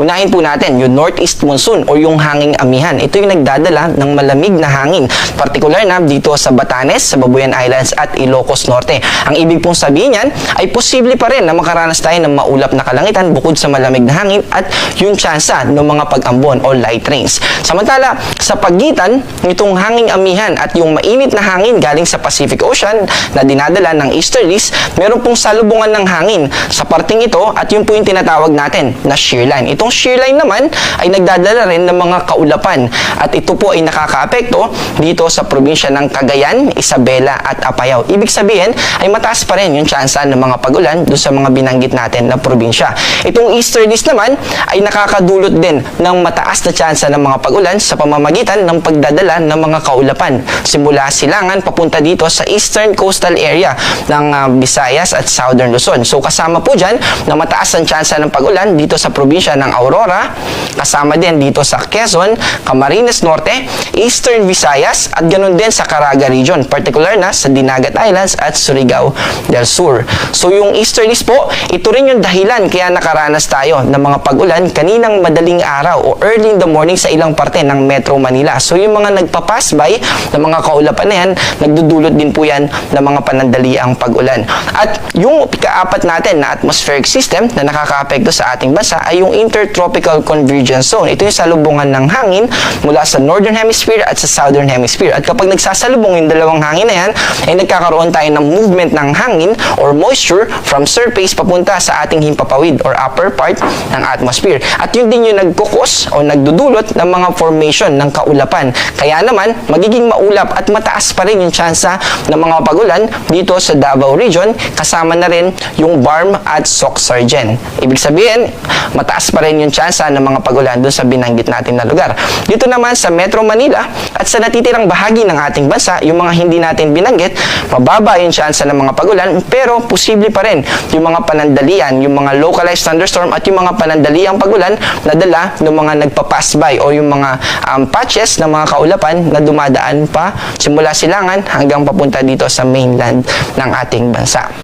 Unahin po natin yung northeast monsoon o yung hanging amihan. Ito yung nagdadala ng malamig na hangin, particular na dito sa Batanes, sa Babuyan Islands at Ilocos Norte. Ang ibig pong sabihin yan ay posible pa rin na makaranas tayo ng maulap na kalangitan bukod sa malamig na hangin at yung tsansa ng mga pag-ambon o light rains. Samantala, sa pagitan nitong hanging amihan at yung mainit na hangin galing sa Pacific Ocean na dinadala ng easterlies, meron pong salubungan ng hangin sa parting ito at yun po yung tinatawag natin na shear line. Itong shear line naman ay nagdadala rin ng mga kaulapan at ito po ay nakakaapekto dito sa probinsya ng Cagayan, Isabela at Apayao. Ibig sabihin ay mataas pa rin yung tsansa ng mga pag-ulan doon sa mga binanggit natin na probinsya. Itong easterlies naman ay nakakadulot din ng mataas na tsansa ng mga pag-ulan sa pamamagitan ng pagdadala ng mga kaulapan. Simula Silangan papunta dito sa eastern coastal area ng Visayas at Southern Luzon. So kasama po dyan na mataas ang tsansa ng pag-ulan dito sa probinsya ng Aurora, kasama din dito sa Quezon, Camarines Norte, Eastern Visayas at ganun din sa Caraga region, particular na sa Dinagat Islands at Surigao del Sur. So yung easterlies po, ito rin yung dahilan kaya nakaranas tayo ng mga pag-ulan kaninang madaling araw o early in the morning sa ilang parte ng Metro Manila. So yung mga nagpa-pass by ng mga kaulapan na yan, nagdudulot din po yan ng mga panandaliang pag-ulan. At yung ikaapat natin na atmospheric system na nakakaapekto sa ating bansa ay yung Intertropical Convergence Zone. Ito yung salubungan ng hangin mula sa Northern Hemisphere at sa Southern Hemisphere. At kapag nagsasalubong yung dalawang hangin na yan, ay nagkakaroon tayo ng movement ng hangin or moisture from surface papunta sa ating himpapawid or upper part ng atmosphere. At yun din yung nagkukos o nagdudulot ng mga formation ng kaulapan. Kaya naman, magiging maulap at mataas pa rin yung tsansa ng mga pagulan dito sa Davao region, kasama na rin yung Barm at Soc-Sargen. Ibig sabihin, mataas pa rin yung tsansa ng mga pagulan doon sa binanggit natin na lugar. Dito naman sa Metro Manila at sa natitirang bahagi ng ating bansa, yung mga hindi natin binanggit, mababa yung tsansa ng mga pagulan, pero posible pa rin yung mga panandalian, yung mga localized thunderstorm at yung mga panandaliang pagulan na dala ng mga nagpa-pass by o yung mga patches ng mga kaulapan na dumadaan pa simula Silangan hanggang papunta dito sa mainland ng ating bansa.